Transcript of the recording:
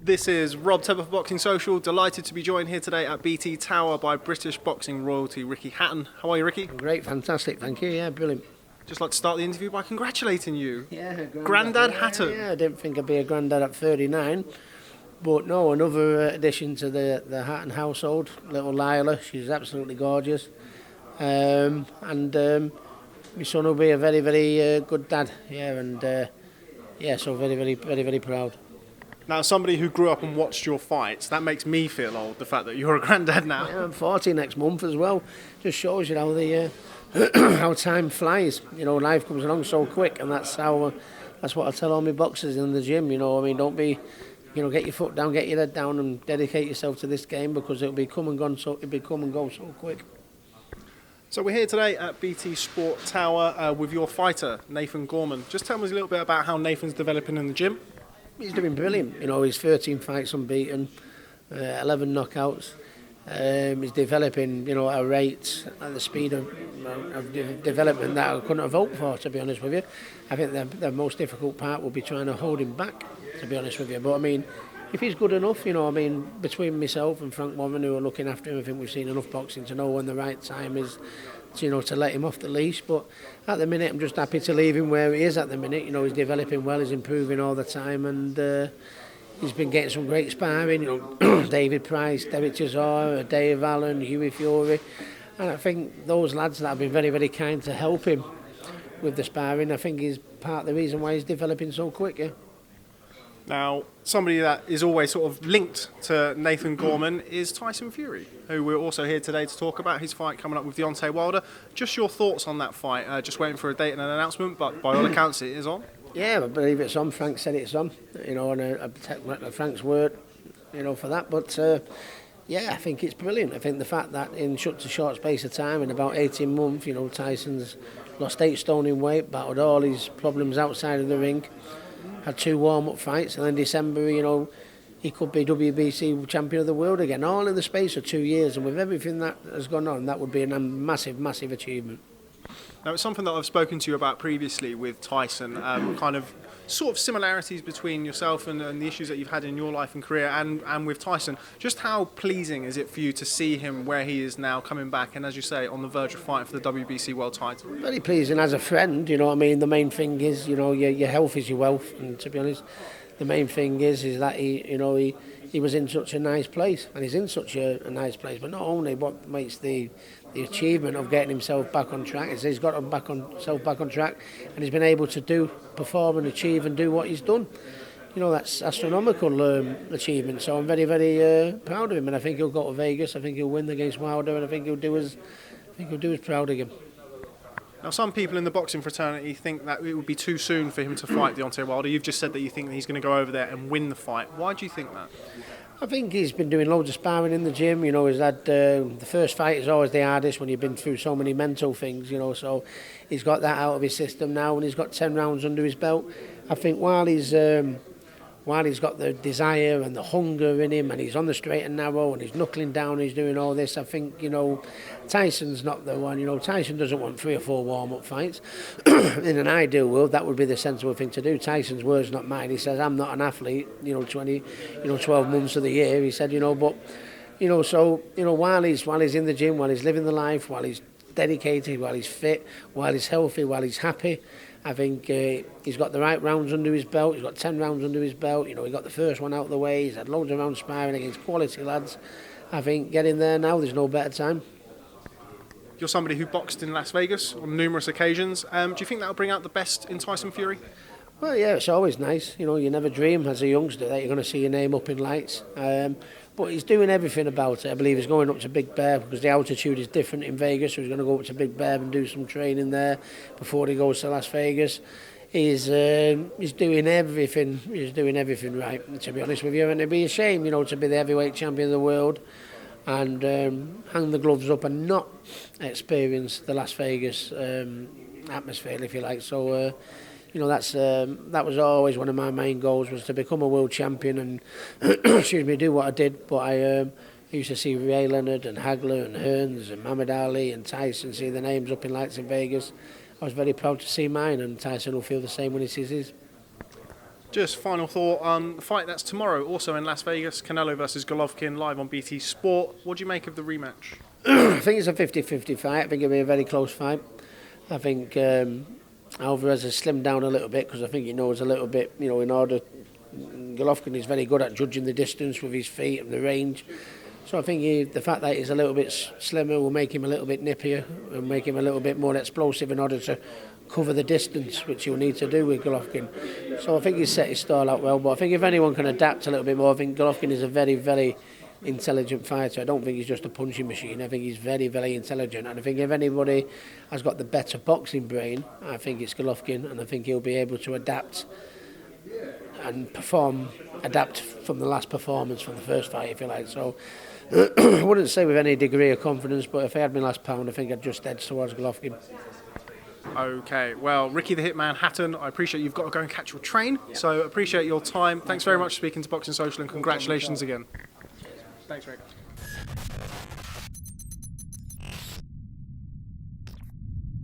This is Rob Tepper for Boxing Social. Delighted to be joined here today at BT Tower by British boxing royalty Ricky Hatton. How are you, Ricky? Great, fantastic, thank you. Yeah, brilliant. Just like to start the interview by congratulating you. Yeah, Grandad Hatton. Yeah, I didn't think I'd be a grandad at 39, but no, another addition to the Hatton household. Little Lila, she's absolutely gorgeous, and my son will be a very, very good dad. Yeah, and so very, very, very, very proud. Now, somebody who grew up and watched your fights, that makes me feel old, the fact that you're a granddad now. Yeah, I'm 40 next month as well. Just shows you how the how time flies. You know, life comes along so quick, and that's what I tell all my boxers in the gym. You know, I mean, don't be, get your foot down, get your head down, and dedicate yourself to this game because it'll be come and go so quick. So we're here today at BT Sport Tower with your fighter, Nathan Gorman. Just tell us a little bit about how Nathan's developing in the gym. He's doing brilliant. You know, he's 13 fights unbeaten, 11 knockouts. He's developing, at a rate, at the speed of development that I couldn't have hoped for, to be honest with you. I think the most difficult part will be trying to hold him back, to be honest with you. But I mean, if he's good enough, between myself and Frank Warren, who are looking after him, I think we've seen enough boxing to know when the right time is, to let him off the leash. But at the minute, I'm just happy to leave him where he is at the minute. He's developing well, he's improving all the time, and he's been getting some great sparring. David Price, Derek Chisora, Dave Allen, Hughie Fury, and I think those lads that have been very, very kind to help him with the sparring, I think is part of the reason why he's developing so quick. Yeah. Now, somebody that is always sort of linked to Nathan Gorman is Tyson Fury, who we're also here today to talk about his fight coming up with Deontay Wilder. Just your thoughts on that fight. Just waiting for a date and an announcement, but by all accounts it is on. Yeah, I believe it's on. Frank said it's on, and I take Frank's word, for that. But I think it's brilliant. I think the fact that in such a short space of time, in about 18 months, Tyson's lost 8 stone in weight, battled all his problems outside of the ring, had 2 warm-up fights, and then December, he could be WBC champion of the world again, all in the space of 2 years. And with everything that has gone on, that would be a massive, massive achievement. Now, it's something that I've spoken to you about previously with Tyson, kind of sort of similarities between yourself and the issues that you've had in your life and career and with Tyson. Just how pleasing is it for you to see him where he is now, coming back and, as you say, on the verge of fighting for the WBC World title? Very pleasing as a friend, The main thing is, your health is your wealth, and to be honest, the main thing is that he was in such a nice place, and he's in such a nice place. But not only what makes the achievement of getting himself back on track is he's got himself back on track, and he's been able to perform and achieve and do what he's done. That's astronomical achievement. So I'm very, very proud of him, and I think he'll go to Vegas. I think he'll win against Wilder, and I think he'll do as proud again. Now, some people in the boxing fraternity think that it would be too soon for him to fight Deontay Wilder. You've just said that you think that he's going to go over there and win the fight. Why do you think that? I think he's been doing loads of sparring in the gym. He's had the first fight is always the hardest when you've been through so many mental things. So he's got that out of his system now, and he's got 10 rounds under his belt. I think while he's got the desire and the hunger in him, and he's on the straight and narrow, and he's knuckling down, and he's doing all this, I think, Tyson's not the one. Tyson doesn't want 3 or 4 warm-up fights. In an ideal world, that would be the sensible thing to do. Tyson's words, not mine. He says, I'm not an athlete, 12 months of the year. He said, while he's in the gym, while he's living the life, while he's dedicated, while he's fit, while he's healthy, while he's happy, I think he's got the right rounds under his belt. He's got 10 rounds under his belt. He got the first one out of the way. He's had loads of rounds sparring against quality lads. I think getting there now, there's no better time. You're somebody who boxed in Las Vegas on numerous occasions. Do you think that'll bring out the best in Tyson Fury? Well, yeah, it's always nice. You never dream as a youngster that you're going to see your name up in lights. But he's doing everything about it. I believe he's going up to Big Bear because the altitude is different in Vegas, so he's going to go up to Big Bear and do some training there before he goes to Las Vegas. He's doing everything. He's doing everything right, to be honest with you. And it'd be a shame, to be the heavyweight champion of the world and hang the gloves up and not experience the Las Vegas atmosphere, if you like. So. That was always one of my main goals, was to become a world champion and do what I did. But I used to see Ray Leonard and Hagler and Hearns and Muhammad Ali and Tyson, see the names up in lights in Vegas. I was very proud to see mine, and Tyson will feel the same when he sees his. Just final thought on the fight that's tomorrow, also in Las Vegas, Canelo versus Golovkin, live on BT Sport. What do you make of the rematch? I think it's a 50-50 fight. I think it'll be a very close fight. I think Alvarez has slimmed down a little bit because I think he knows a little bit, in order. Golovkin is very good at judging the distance with his feet and the range. So I think the fact that he's a little bit slimmer will make him a little bit nippier and make him a little bit more explosive in order to cover the distance, which he'll need to do with Golovkin. So I think he's set his style out well, but I think if anyone can adapt a little bit more, I think Golovkin is a very, very intelligent fighter. I don't think he's just a punching machine. I think he's very, very intelligent, and I think if anybody has got the better boxing brain, I think it's Golovkin, and I think he'll be able to adapt and adapt from the last performance from the first fight, if you like. So I wouldn't say with any degree of confidence, but if I had my last pound, I think I'd just edge towards Golovkin. Okay, well, Ricky the Hitman Hatton, I appreciate you've got to go and catch your train, so appreciate your time. Thanks very much for speaking to Boxing Social, and congratulations again. Thanks, Rick.